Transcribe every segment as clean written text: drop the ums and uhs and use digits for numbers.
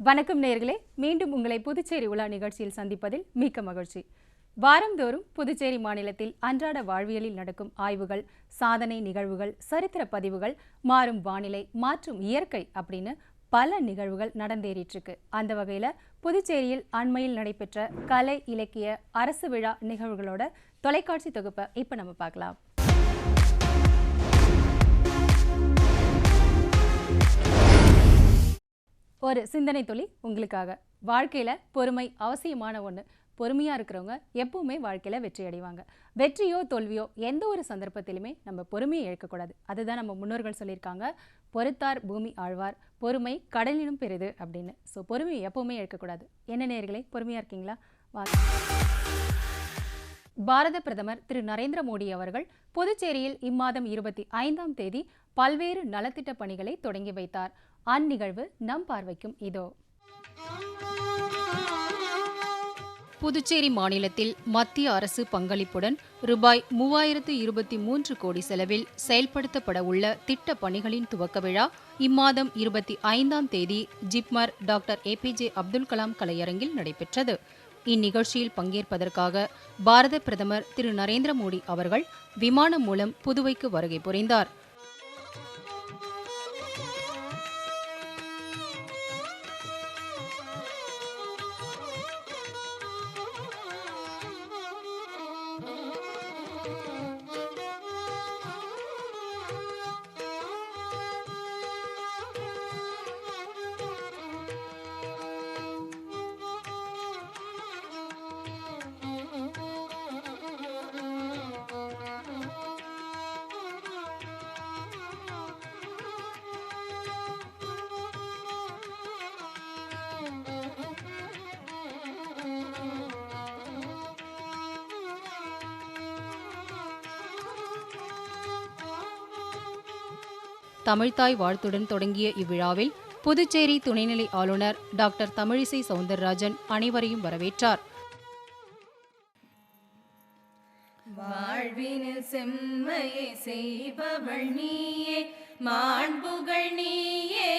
வணக்கம் நேயர்களே, மீண்டும் உங்களை புதுச்சேரி உலா நிகழ்ச்சியில் சந்திப்பதில் மிக்க மகிழ்ச்சி. வாரந்தோறும் புதுச்சேரி மாநிலத்தில் அன்றாட வாழ்வியலில் நடக்கும் ஆய்வுகள், சாதனை நிகழ்வுகள், சரித்திர பதிவுகள், மாறும் வானிலை, மாற்றும் இயற்கை அப்படின்னு பல நிகழ்வுகள் நடந்தேறிட்டு இருக்கு. அந்த வகையில் புதுச்சேரியில் அண்மையில் நடைபெற்ற கலை, இலக்கிய, அரசு விழா நிகழ்வுகளோட தொலைக்காட்சி தொகுப்பை இப்போ நம்ம பார்க்கலாம். ஒரு சிந்தனை துளி உங்களுக்காக. வாழ்க்கையில் பொறுமை அவசியமான ஒன்று. பொறுமையாக இருக்கிறவங்க எப்பவுமே வாழ்க்கையில் வெற்றி அடைவாங்க. வெற்றியோ தோல்வியோ எந்த ஒரு சந்தர்ப்பத்திலுமே நம்ம பொறுமையை இழக்கக்கூடாது. அதுதான் நம்ம முன்னோர்கள் சொல்லியிருக்காங்க, பொறுத்தார் பூமி ஆழ்வார், பொறுமை கடலினும் பெரிது அப்படின்னு. ஸோ பொறுமையை எப்பவுமே இழக்கக்கூடாது. என்ன நேயர்களே, பொறுமையாக இருக்கீங்களா? பாரத பிரதமர் திரு நரேந்திர மோடி அவர்கள் புதுச்சேரியில் இம்மாதம் 25ஆம் தேதி பல்வேறு நலத்திட்ட பணிகளை தொடங்கி வைத்தார். அந்நிகழ்வு நம் பார்வைக்கும் இதோ. புதுச்சேரி மாநிலத்தில் மத்திய அரசு பங்களிப்புடன் ரூபாய் 3023 கோடி செலவில் செயல்படுத்தப்பட உள்ள திட்ட பணிகளின் துவக்க விழா இம்மாதம் 25ஆம் தேதி ஜிப்மர் டாக்டர் ஏபிஜே அப்துல் கலாம் கலையரங்கில் நடைபெற்றது. இந்நிகழ்ச்சியில் பங்கேற்பதற்காக பாரத பிரதமர் திரு நரேந்திர மோடி அவர்கள் விமானம் மூலம் புதுவைக்கு வருகை புரிந்தார். தமிழ்த்தாய் வாழ்த்துடன் தொடங்கிய இவ்விழாவில் புதுச்சேரி துணைநிலை ஆளுநர் டாக்டர் தமிழிசை சவுந்தரராஜன் அனைவரையும் வரவேற்றார். வாழ்வினில் செம்மையை செய்பவள் நீயே, மாண்புகள் நீயே,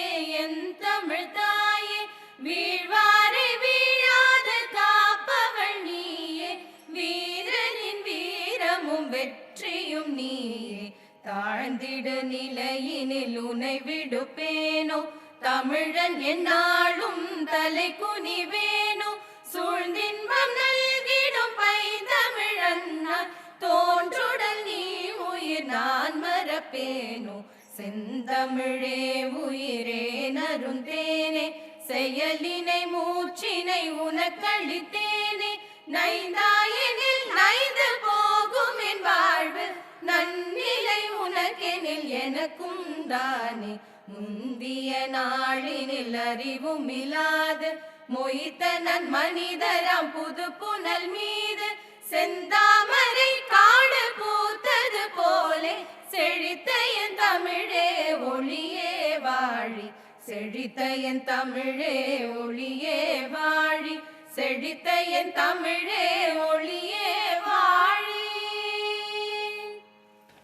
என் தமிழ் தாயே, வீழ்வாரை வீழாது காப்பவள் நீயே, வீரனின் வீரமும் வெற்றியும் நீயே, தாழ்ந்திடு நிலையினில் உனை விடுப்பேனோ, தமிழன் என்னாலும் தலை குனிவேனோ, சூழ்ந்தின்பம் நல்கிடும் பைந்தமிழன்னா, தோன்றுடல் நீ உயிர் நான் மறப்பேனோ, செந்தமிழே உயிரே நருந்தேனே, செயலினை மூச்சினை உனக்களித்தேனே, நைந்தாயினில் நைந்து போகும் என் வாழ்வு, நன்னிலை உனக்கெனில் எனக்கும் தானே, முந்திய நாளினில் அறிவும் இல்லாது மொய்த்த நன் மனிதராம் புது புனல் மீது, செந்தாமரை காடு பூத்தது போலே, செழித்த என் தமிழே ஒளியே வாழி, செழித்த என் தமிழே ஒளியே வாழி, செழித்த என் தமிழே ஒளியே வாழி.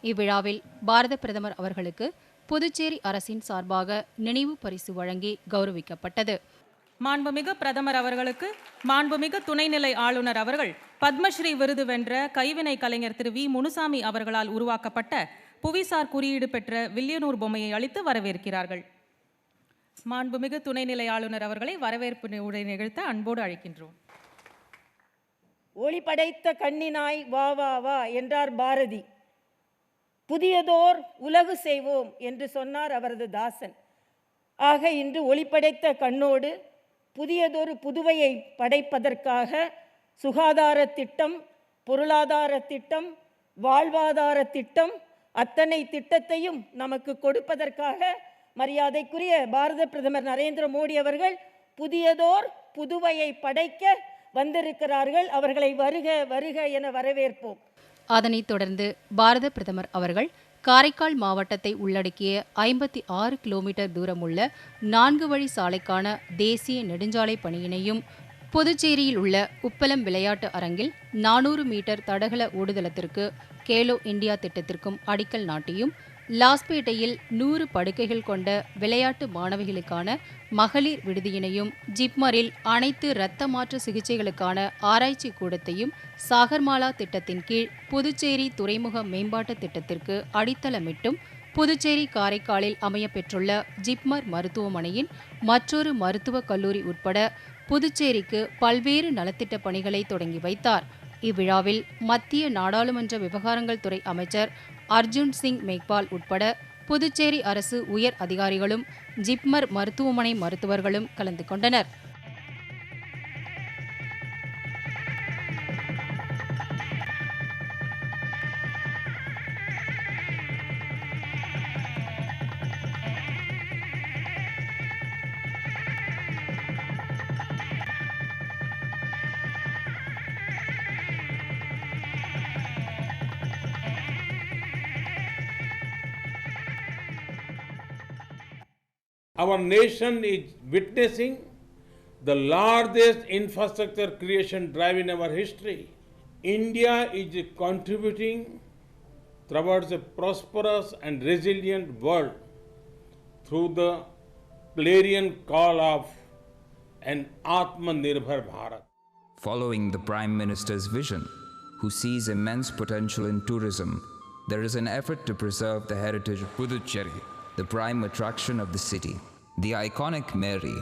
இவ்விழாவில் பாரத பிரதமர் அவர்களுக்கு புதுச்சேரி அரசின் சார்பாக நினைவு பரிசு வழங்கி கௌரவிக்கப்பட்டது. மாண்புமிகு பிரதமர் அவர்களுக்கு மாண்புமிகு துணைநிலை ஆளுநர் அவர்கள் பத்மஸ்ரீ விருது வென்ற கைவினை கலைஞர் திரு வி முனுசாமி அவர்களால் உருவாக்கப்பட்ட புவிசார் குறியீடு பெற்ற வில்லியனூர் பொம்மையை அளித்து வரவேற்கிறார்கள். மாண்புமிகு துணைநிலை ஆளுநர் அவர்களை வரவேற்பு உரை நிகழ்த்த அன்போடு அழைக்கின்றோம். ஒளி படைத்த கண்ணினாய் வா வா வா என்றார் பாரதி. புதியதோர் உலகு செய்வோம் என்று சொன்னார் அவரது தாசன். ஆக இன்று ஒளிப்படைத்த கண்ணோடு புதியதொரு புதுவையை படைப்பதற்காக சுகாதார திட்டம், பொருளாதார திட்டம், வாழ்வாதார திட்டம், அத்தனை திட்டத்தையும் நமக்கு கொடுப்பதற்காக மரியாதைக்குரிய பாரத பிரதமர் நரேந்திர மோடி அவர்கள் புதியதோர் புதுவையை படைக்க வந்திருக்கிறார்கள். அவர்களை வருக வருக என வரவேற்போம். அதனைத் தொடர்ந்து பாரத பிரதமர் அவர்கள் காரைக்கால் மாவட்டத்தை உள்ளடக்கிய 56 கிலோமீட்டர் தூரமுள்ள 4 வழி சாலைக்கான தேசிய நெடுஞ்சாலை பணியினையும், புதுச்சேரியில் உள்ள உப்பளம் விளையாட்டு அரங்கில் 400 மீட்டர் தடகள ஓடுதளத்திற்கு கேலோ இந்தியா திட்டத்திற்கும் அடிக்கல் நாட்டியும் லாஸ்பேட்டையில் 100 படுக்கைகள் கொண்ட விளையாட்டு மாணவிகளுக்கான மகளிர் விடுதியினையும், ஜிப்மரில் அனைத்து இரத்த மாற்று சிகிச்சைகளுக்கான ஆராய்ச்சி கூடத்தையும், சாகர்மாலா திட்டத்தின் கீழ் புதுச்சேரி துறைமுக மேம்பாட்டு திட்டத்திற்கு அடித்தளமிட்டும், புதுச்சேரி காரைக்காலில் அமையப்பெற்றுள்ள ஜிப்மர் மருத்துவமனையின் மற்றொரு மருத்துவக் கல்லூரி உட்பட புதுச்சேரிக்கு பல்வேறு நலத்திட்ட பணிகளை தொடங்கி வைத்தார். இவ்விழாவில் மத்திய நாடாளுமன்ற விவகாரங்கள் துறை அமைச்சர் அர்ஜுன் சிங் மேக்வால் உட்பட புதுச்சேரி அரசு உயர் அதிகாரிகளும் ஜிப்மர் மருத்துவமனை மருத்துவர்களும் கலந்து கொண்டனர். Our nation is witnessing the largest infrastructure creation drive in our history. India is contributing towards a prosperous and resilient world through the clarion call of an Atmanirbhar Bharat. Following the Prime Minister's vision, who sees immense potential in tourism, there is an effort to preserve the heritage of Puducherry, the prime attraction of the city. The iconic Mairie,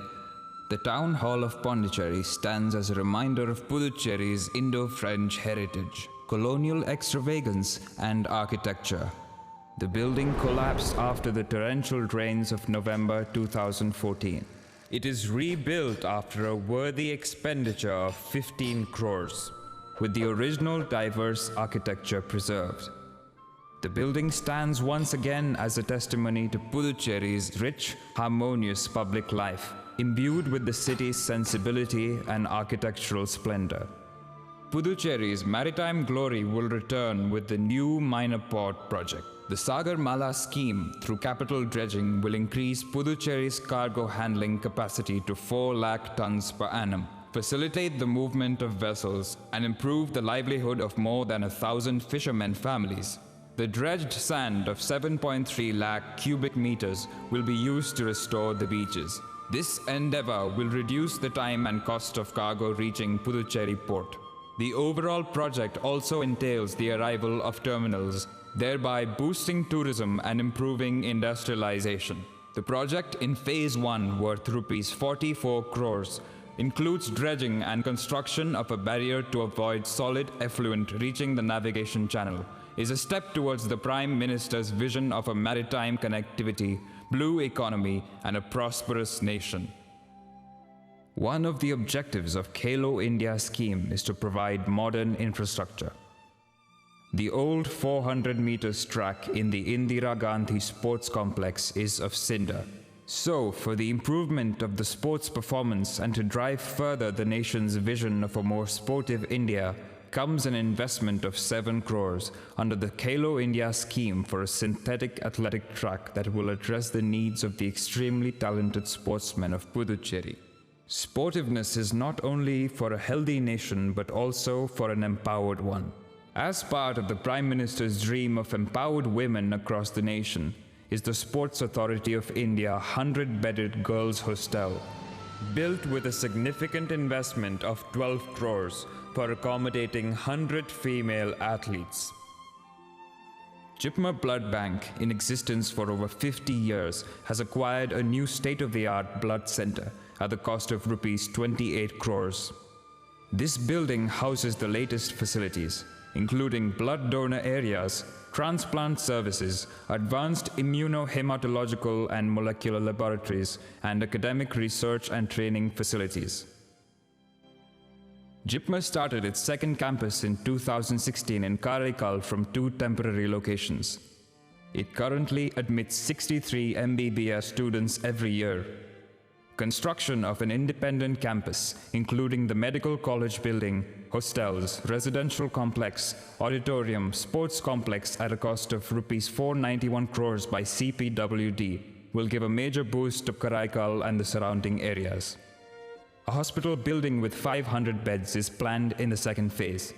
the town hall of Pondicherry, stands as a reminder of Puducherry's Indo-French heritage, colonial extravagance and architecture. The building collapsed after the torrential rains of November 2014. It is rebuilt after a worthy expenditure of 15 crores, with the original diverse architecture preserved. The building stands once again as a testimony to Puducherry's rich, harmonious public life, imbued with the city's sensibility and architectural splendor. Puducherry's maritime glory will return with the new minor port project. The Sagarmala scheme, through capital dredging, will increase Puducherry's cargo handling capacity to 4 lakh tons per annum, facilitate the movement of vessels, and improve the livelihood of more than 1,000 fishermen families. The dredged sand of 7.3 lakh cubic meters will be used to restore the beaches. This endeavor will reduce the time and cost of cargo reaching Puducherry port. The overall project also entails the arrival of terminals, thereby boosting tourism and improving industrialization. The project in Phase 1, worth Rs 44 crores, includes dredging and construction of a barrier to avoid solid effluent reaching the navigation channel, is a step towards the Prime Minister's vision of a maritime connectivity, blue economy, and a prosperous nation. One of the objectives of Khelo India scheme is to provide modern infrastructure. The old 400 meters track in the Indira Gandhi Sports Complex is of cinder. So, for the improvement of the sports performance and to drive further the nation's vision of a more sportive India, comes an investment of 7 crores under the Khelo India scheme for a synthetic athletic track that will address the needs of the extremely talented sportsmen of Puducherry. Sportiveness is not only for a healthy nation but also for an empowered one. As part of the Prime Minister's dream of empowered women across the nation is the Sports Authority of India 100-bedded girls' hostel, built with a significant investment of 12 crores for accommodating 100 female athletes. Jipmar Blood Bank, in existence for over 50 years, has acquired a new state-of-the-art blood center at the cost of Rs 28 crores. This building houses the latest facilities, including blood donor areas, transplant services, advanced immunohematological and molecular laboratories, and academic research and training facilities. Jipmar started its second campus in 2016 in Karaikal from 2 temporary locations. It currently admits 63 MBBS students every year. Construction of an independent campus, including the medical college building, hostels, residential complex, auditorium, sports complex at a cost of Rs 491 crores by CPWD, will give a major boost to Karaikal and the surrounding areas. A hospital building with 500 beds is planned in the second phase.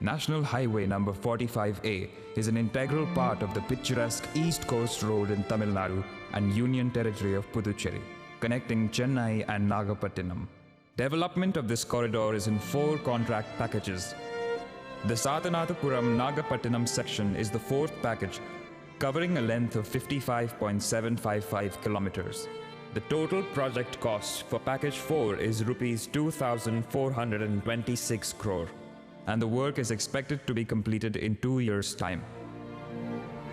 National Highway number 45A is an integral part of the picturesque East Coast Road in Tamil Nadu and Union Territory of Puducherry, connecting Chennai and Nagapattinam. Development of this corridor is in 4 contract packages. The Satanathapuram Nagapattinam section is the 4th package, covering a length of 55.755 kilometers. The total project cost for package 4 is rupees 2,426 crore, and the work is expected to be completed in 2 years' time.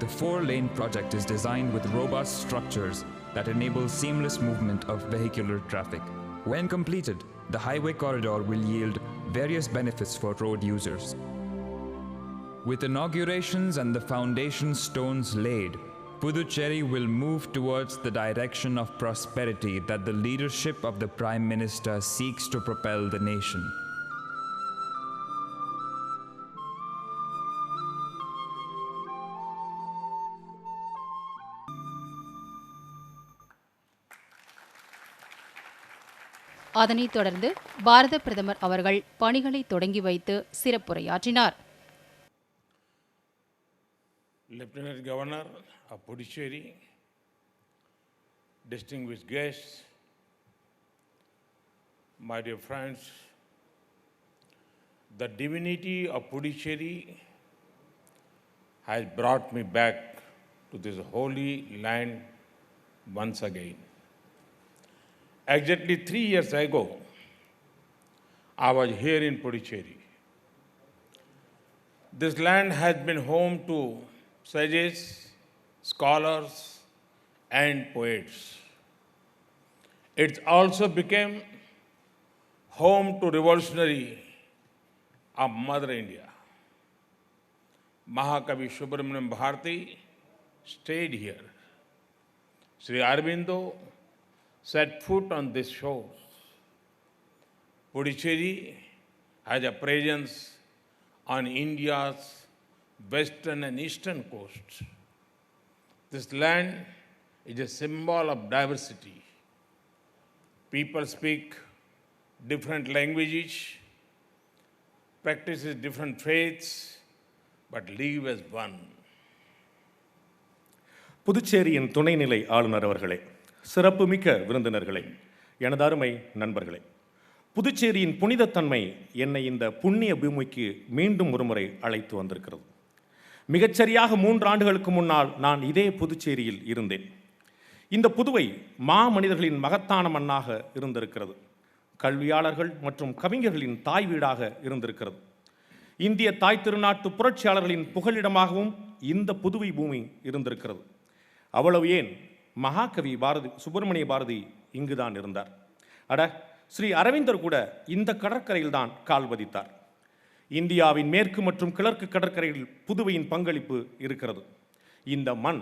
The 4-lane project is designed with robust structures that enable seamless movement of vehicular traffic. When completed, the highway corridor will yield various benefits for road users. With inaugurations and the foundation stones laid, Puducherry will move towards the direction of prosperity that the leadership of the Prime Minister seeks to propel the nation. அதனைத் தொடர்ந்து பாரத பிரதமர் அவர்கள் பணிகளை தொடங்கி வைத்து சிறப்புரையாற்றினார். Lieutenant Governor of Puducherry, distinguished guests, my dear friends, the divinity of Puducherry has brought me back to this holy land once again. Exactly 3 years ago, I was here in Puducherry. This land has been home to sages, scholars, and poets. It also became home to revolutionary of Mother India. Mahakavi Subramaniam Bharati stayed here. Sri Aurobindo set foot on this shore. Puducherry has a presence on India's western and eastern coasts. This land is a symbol of diversity. People speak different languages, practices different faiths, but live as one. புதுச்சேரியின் துணைநிலை ஆளுநர் அவர்களே, சிறப்புமிக்க விருந்தினர்களே, எனது அருமை நண்பர்களே, புதுச்சேரியின் புனிதத்தன்மை என்னை இந்த புண்ணிய பூமிக்கு மீண்டும் ஒருமுறை அழைத்து வந்திருக்கிறது. மிகச்சரியாக 3 ஆண்டுகளுக்கு முன்னால் நான் இதே புதுச்சேரியில் இருந்தேன். இந்த புதுவை மாமனிதர்களின் மகத்தான மண்ணாக இருந்திருக்கிறது. கல்வியாளர்கள் மற்றும் கவிஞர்களின் தாய் வீடாக இருந்திருக்கிறது. இந்திய தாய் திருநாட்டு புரட்சியாளர்களின் புகலிடமாகவும் இந்த புதுவை பூமி இருந்திருக்கிறது. அவ்வளவு ஏன், மகாகவி சுப்பிரமணிய பாரதி இங்குதான் இருந்தார். அட, ஸ்ரீ அரவிந்தர் கூட இந்த கடற்கரையில் தான் கால் பதித்தார். இந்தியாவின் மேற்கு மற்றும் கிழக்கு கடற்கரையில் புதுவையின் பங்களிப்பு இருக்கிறது. இந்த மண்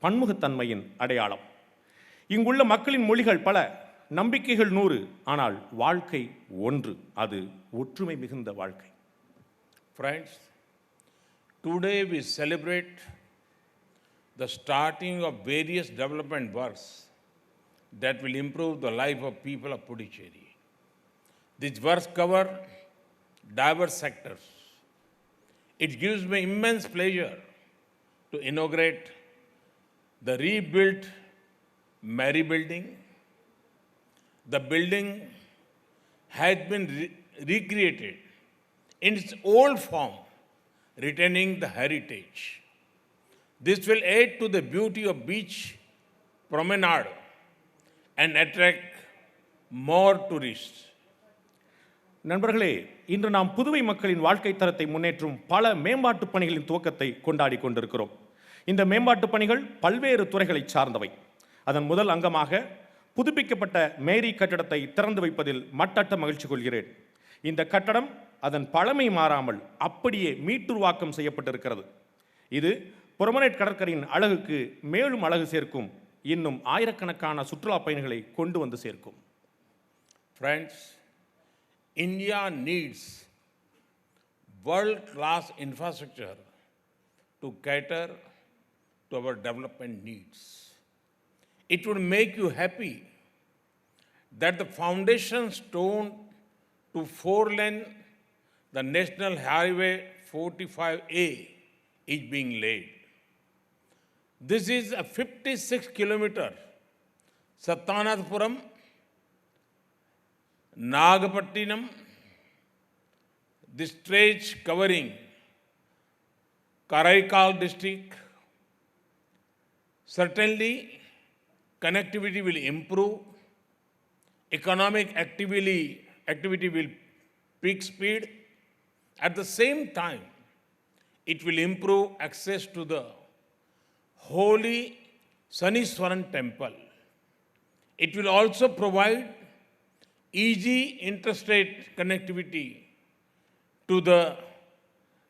பன்முகத்தன்மையின் அடையாளம். இங்குள்ள மக்களின் மொழிகள் பல, நம்பிக்கைகள் 100, ஆனால் வாழ்க்கை ஒன்று. அது ஒற்றுமை மிகுந்த வாழ்க்கை. Friends, today we celebrate the starting of various development works that will improve the life of people of Puducherry. These works cover diverse sectors. It gives me immense pleasure to inaugurate the rebuilt Mary Building. The building has been recreated in its old form, retaining the heritage. This will add to the beauty of beach promenade and attract more tourists. நண்பர்களே, இன்று நாம் புதுவை மக்களின் வாழ்க்கை தரத்தை முன்னேற்றும் பல மேம்பாட்டு பணிகளின் துவக்கத்தை கொண்டாடி கொண்டிருக்கிறோம். இந்த மேம்பாட்டு பணிகள் பல்வேறு துறைகளை சார்ந்தவை. அதன் முதல் அங்கமாக புதுப்பிக்கப்பட்ட மேரி கட்டடத்தை திறந்து வைப்பதில் மட்டற்ற மகிழ்ச்சி கொள்கிறேன். இந்த கட்டடம் அதன் பழமை மாறாமல் அப்படியே மீட்டுருவாக்கம் செய்யப்பட்டிருக்கிறது. இது புரமனேட் கடற்கரையின் அழகுக்கு மேலும் அழகு சேர்க்கும். இன்னும் ஆயிரக்கணக்கான சுற்றுலா பயணிகளை கொண்டு வந்து சேர்க்கும். Friends, India needs world-class infrastructure to cater to our development needs. It would make you happy that the foundation stone to 4-lane the National Highway 45A is being laid. This is a 56-kilometer Sattanathapuram, Nagapattinam, this stretch covering Karaikal district. Certainly, connectivity will improve, economic activity will peak speed. At the same time, it will improve access to the holy Saniswaran temple. It will also provide easy interstate connectivity to the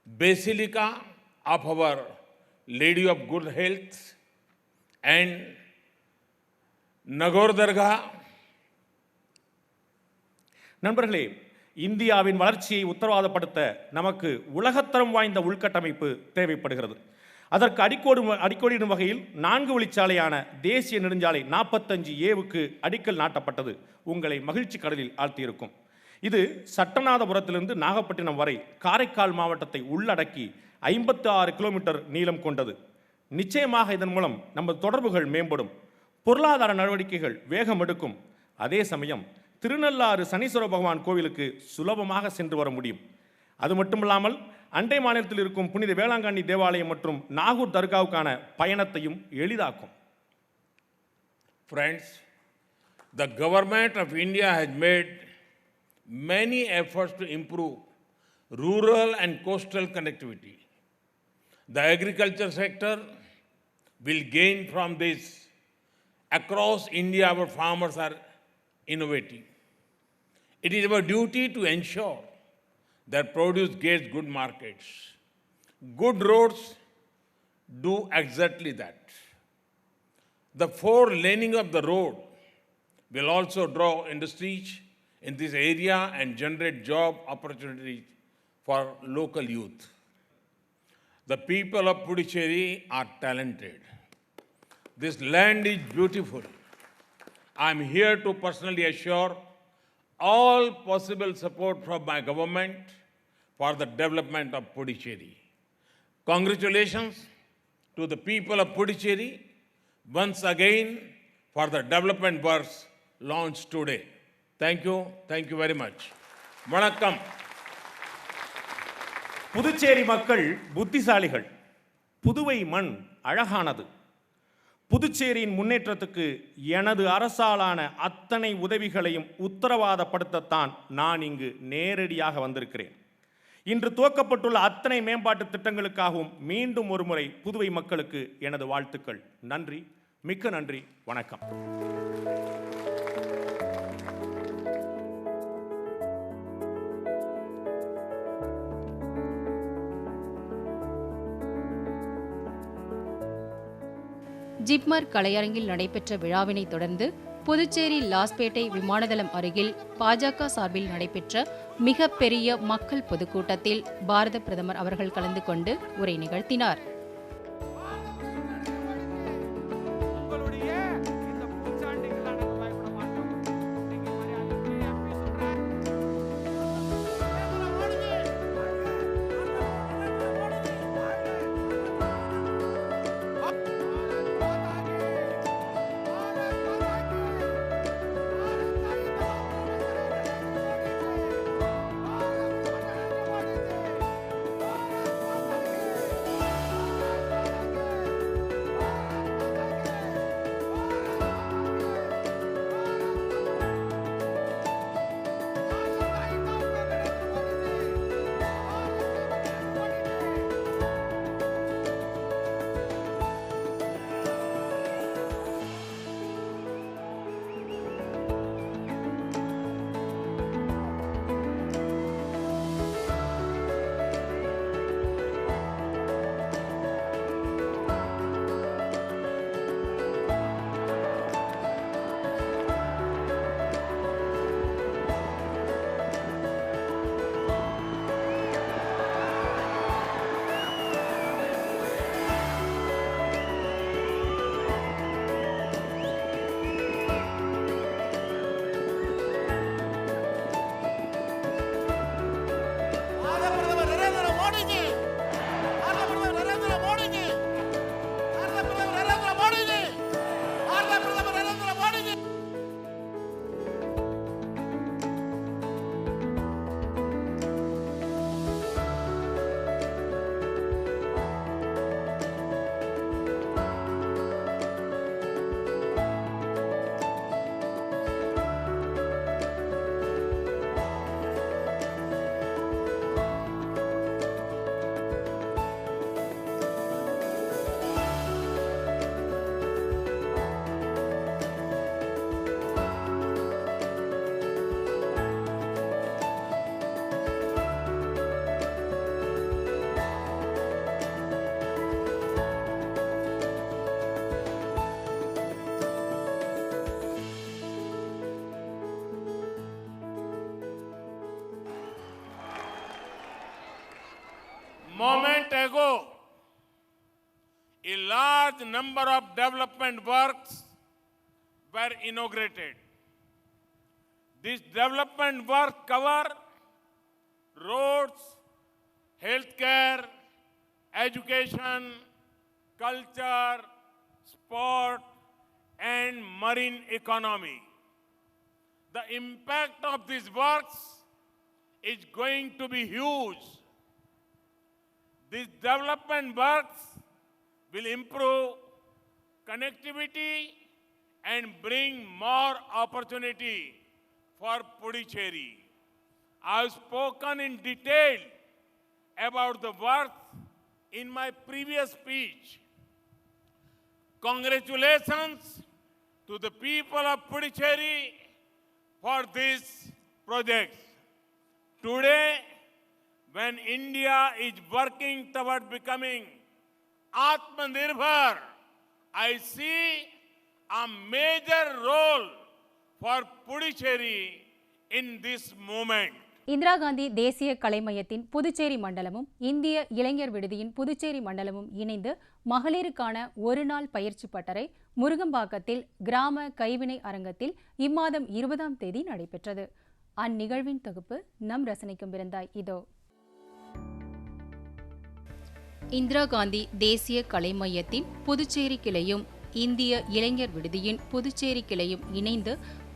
Basilica of our Lady of Good Health and Nagore Dargah. நண்பர்களே, இந்தியாவின் வளர்ச்சியை உத்தரவாதப்படுத்த நமக்கு உலகத்தரம் வாய்ந்த உள்கட்டமைப்பு தேவைப்படுகிறது. அதற்கு அடிக்கோடிடும் வகையில் 4 வழிச்சாலையான தேசிய நெடுஞ்சாலை 45A அடிக்கல் நாட்டப்பட்டது உங்களை மகிழ்ச்சி கடலில் ஆழ்த்தியிருக்கும். இது சட்டநாதபுரத்திலிருந்து நாகப்பட்டினம் வரை காரைக்கால் மாவட்டத்தை உள்ளடக்கி 56 கிலோமீட்டர் நீளம் கொண்டது. நிச்சயமாக இதன் மூலம் நமது தொடர்புகள் மேம்படும், பொருளாதார நடவடிக்கைகள் வேகம் எடுக்கும். அதே சமயம் திருநள்ளாறு சனீஸ்வர பகவான் கோவிலுக்கு சுலபமாக சென்று வர முடியும். அது மட்டுமில்லாமல் அண்டை மாநிலத்தில் இருக்கும் புனித வேளாங்கண்ணி தேவாலயம் மற்றும் நாகூர் தர்காவுக்கான பயணத்தையும் எளிதாக்கும். Friends, the government of India has made many efforts to improve rural and coastal connectivity. The agriculture sector will gain from this. Across India, our farmers are innovating. It is our duty to ensure that produce gets good markets. Good roads do exactly that. The 4-laning of the road will also draw industries in this area and generate job opportunities for local youth. The people of Puducherry are talented. This land is beautiful. I am here to personally assure all possible support from my government for the development of Puducherry. Congratulations to the people of Puducherry once again for the development works launched today. Thank you very much. Vanakkam. Puducherry மக்கள் புத்திசாலிகள். புதுவை மண் அழகானது. புதுச்சேரியின் முன்னேற்றத்துக்கு எனது அரசாலான அத்தனை உதவிகளையும் உத்தரவாதப்படுத்தத்தான் நான் இங்கு நேரடியாக வந்திருக்கிறேன். இன்று துவக்கப்பட்டுள்ள அத்தனை மேம்பாட்டு திட்டங்களுக்காகவும் மீண்டும் ஒருமுறை புதுவை மக்களுக்கு எனது வாழ்த்துக்கள். நன்றி, மிக்க நன்றி, வணக்கம். ஜிப்மர் கலையரங்கில் நடைபெற்ற விழாவினை தொடர்ந்து புதுச்சேரி லாஸ்பேட்டை விமானதளம் அருகில் பாஜக சார்பில் நடைபெற்ற மிகப்பெரிய மக்கள் பொதுக்கூட்டத்தில் பாரத பிரதமர் அவர்கள் கலந்து கொண்டு உரை நிகழ்த்தினார். मोदी जी, भारत प्रधान नरेंद्र मोदी जी, भारत प्रधान नरेंद्र मोदी जी, भारत प्रधान Narendra Modi ji. Moment ago, a large number of development works were inaugurated. These development works cover roads, healthcare, education, culture, sport, and marine economy. The impact of these works is going to be huge. These development works will improve connectivity and bring more opportunity for Puducherry. I have spoken in detail about the works in my previous speech. Congratulations to the people of Puducherry for these projects. Today, when India is working toward becoming Atmanirbhar, I see a major role for Puducherry in this moment. Indira Gandhi தேசிய கலை மையத்தின் புதுச்சேரி மண்டலமும் இந்திய இளைஞர் விடுதியின் புதுச்சேரி மண்டலமும் இணைந்து மகளிருக்கான ஒரு நாள் பயிற்சி பட்டறை முருகம்பாக்கத்தில் கிராம கைவினை அரங்கத்தில் இம்மாதம் 20ஆம் தேதி நடைபெற்றது. அந்நிகழ்வின் தொகுப்பு நம் ரசனைக்கும் விருந்தாய் இதோ. இந்திரா காந்தி தேசிய கலை மையத்தின் புதுச்சேரி கிளையும் இந்திய இளைஞர் விடுதியின் புதுச்சேரி கிளையும் இணைந்து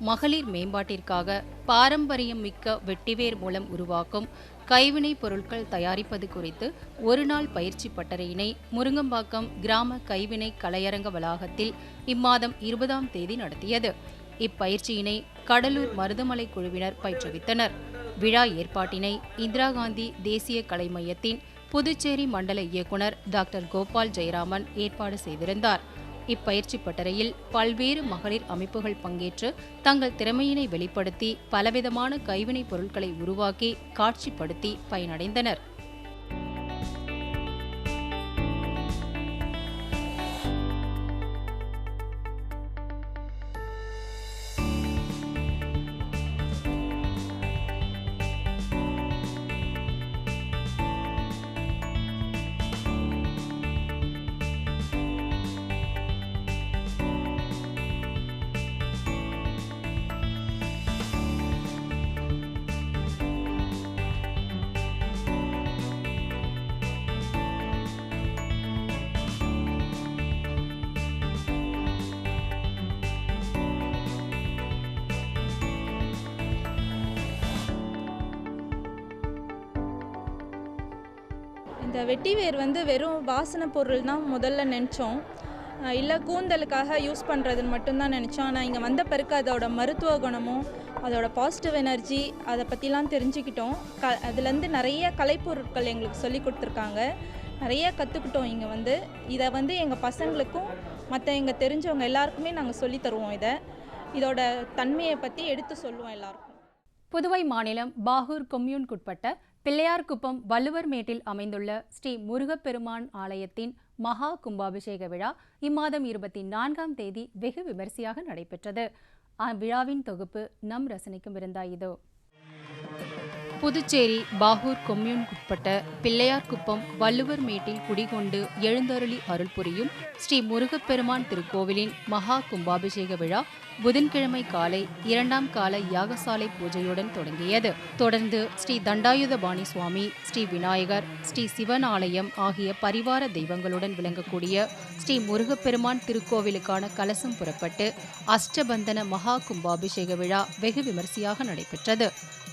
மகளிர் மேம்பாட்டிற்காக பாரம்பரியம் மிக்க வெட்டிவேர் மூலம் உருவாக்கும் கைவினைப் பொருட்கள் தயாரிப்பது குறித்து ஒரு நாள் பயிற்சி பட்டறையினை முருங்கம்பாக்கம் கிராம கைவினை கலையரங்க வளாகத்தில் இம்மாதம் 20ஆம் தேதி நடத்தியது. இப்பயிற்சியினை கடலூர் மருதமலை குழுவினர் பயிற்றுவித்தனர். விழா ஏற்பாட்டினை இந்திரா காந்தி தேசிய கலை மையத்தின் புதுச்சேரி மண்டல இயக்குனர் டாக்டர் கோபால் ஜெயராமன் ஏற்பாடு செய்திருந்தார். இப்பயிற்சி பட்டறையில் பல்வேறு மகளிர் அமைப்புகள் பங்கேற்று தங்கள் திறமையினை வெளிப்படுத்தி பலவிதமான கைவினைப் பொருட்களை உருவாக்கி காட்சிப்படுத்தி பயனடைந்தனர். இந்த வெட்டிவேர் வெறும் வாசனை பொருள் தான் முதல்ல நினச்சோம். இல்லை கூந்தலுக்காக யூஸ் பண்ணுறதுன்னு மட்டும்தான் நினச்சோம். ஆனால் இங்கே வந்த பிறகு அதோட மருத்துவ குணமும் அதோட பாசிட்டிவ் எனர்ஜி அதை பற்றிலாம் தெரிஞ்சுக்கிட்டோம். அதுலேருந்து நிறைய கலைப்பொருட்கள் எங்களுக்கு சொல்லி கொடுத்துருக்காங்க. நிறைய கற்றுக்கிட்டோம். இங்கே இதை எங்கள் பசங்களுக்கும் மற்ற எங்கள் தெரிஞ்சவங்க எல்லாருக்குமே நாங்கள் சொல்லித் தருவோம். இதோட தன்மையை பற்றி எடுத்து சொல்லுவோம் எல்லாருக்கும். புதுவை மாநிலம் பாகூர் கொம்யூனுக்குட்பட்ட பிள்ளையார்குப்பம் வள்ளுவர்மேட்டில் அமைந்துள்ள ஸ்ரீ முருகப்பெருமான் ஆலயத்தின் மகா கும்பாபிஷேக விழா இம்மாதம் 24ஆம் தேதி வெகு விமரிசையாக நடைபெற்றது. அவ்விழாவின் தொகுப்பு நம் ரசனைக்கும் இருந்தா இதோ. புதுச்சேரி பாகூர் கொம்யூன் உட்பட்ட பிள்ளையார்குப்பம் வள்ளுவர் மேட்டில் குடிகொண்டு எழுந்தருளி அருள் புரியும் ஸ்ரீ முருகப்பெருமான் திருக்கோவிலின் மகா கும்பாபிஷேக விழா புதன்கிழமை காலை 2ஆம் கால யாகசாலை பூஜையுடன் தொடங்கியது. தொடர்ந்து ஸ்ரீ தண்டாயுதபாணி சுவாமி, ஸ்ரீ விநாயகர், ஸ்ரீ சிவன் ஆலயம் ஆகிய பரிவார தெய்வங்களுடன் விளங்கக்கூடிய ஸ்ரீ முருகப்பெருமான் திருக்கோவிலுக்கான கலசம் புறப்பட்டு அஷ்டபந்தன மகா கும்பாபிஷேக விழா வெகு விமரிசையாக நடைபெற்றது.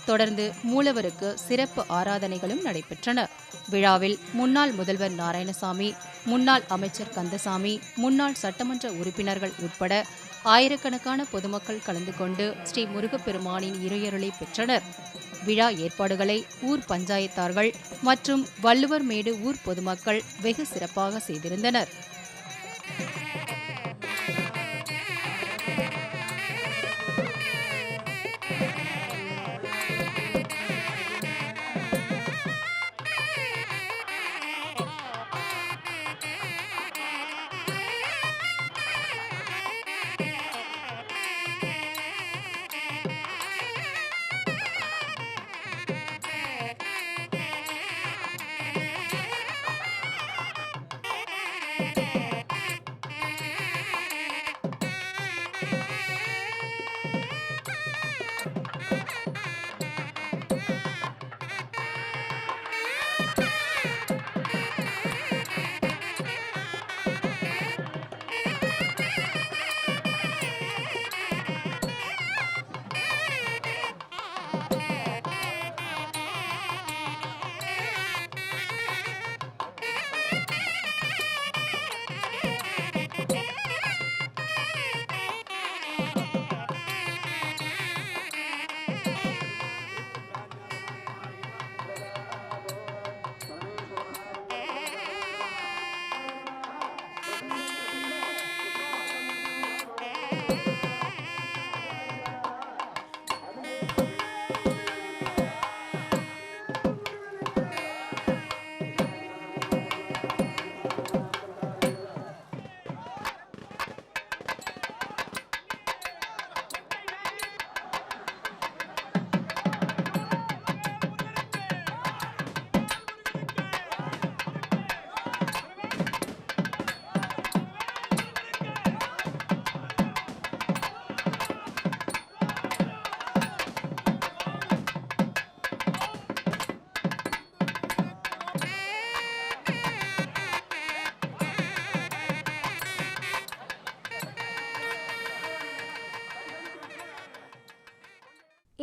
தொடர்ந்து மூலவருக்கு சிறப்பு ஆராதனைகளும் நடைபெற்றன. விழாவில் முன்னாள் முதல்வர் நாராயணசாமி, முன்னாள் அமைச்சர் கந்தசாமி, முன்னாள் சட்டமன்ற உறுப்பினர்கள் உட்பட ஆயிரக்கணக்கான பொதுமக்கள் கலந்து கொண்டு ஸ்ரீ முருகப்பெருமானின் இறையருளை பெற்றனர். விழா ஏற்பாடுகளை ஊர் பஞ்சாயத்தார்கள் மற்றும் வள்ளுவர் மேடு ஊர் பொதுமக்கள் வெகு சிறப்பாக செய்திருந்தனர்.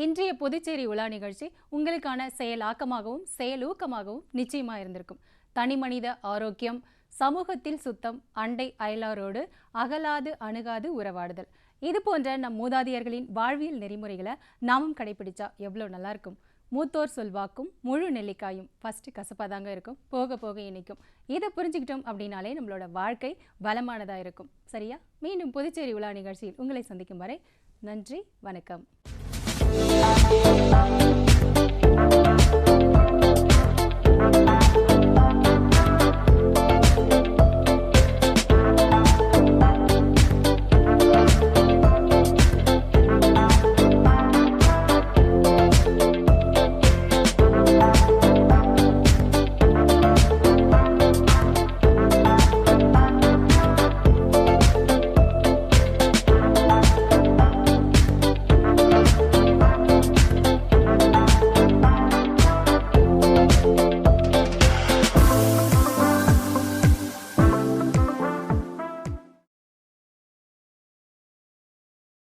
இன்றைய புதுச்சேரி உலா நிகழ்ச்சி உங்களுக்கான செயலாக்கமாகவும் செயலூக்கமாகவும் நிச்சயமாக இருந்திருக்கும். தனிமனித ஆரோக்கியம், சமூகத்தில் சுத்தம், அண்டை அயலாரோடு அகலாது அணுகாது உறவாடுதல், இது போன்ற நம் மூதாதையர்களின் வாழ்வியல் நெறிமுறைகளை நாமும் கடைபிடிச்சா எவ்வளோ நல்லா இருக்கும். மூத்தோர் சொல்வாக்கும் முழு நெல்லிக்காயும் ஃபர்ஸ்ட் கசப்பாக தாங்க இருக்கும், போக போக இனிக்கும். இதை புரிஞ்சுக்கிட்டோம் அப்படின்னாலே நம்மளோட வாழ்க்கை வளமானதாக இருக்கும். சரியா? மீண்டும் புதுச்சேரி உலா நிகழ்ச்சியில் உங்களை சந்திக்கும் வரை நன்றி, வணக்கம்.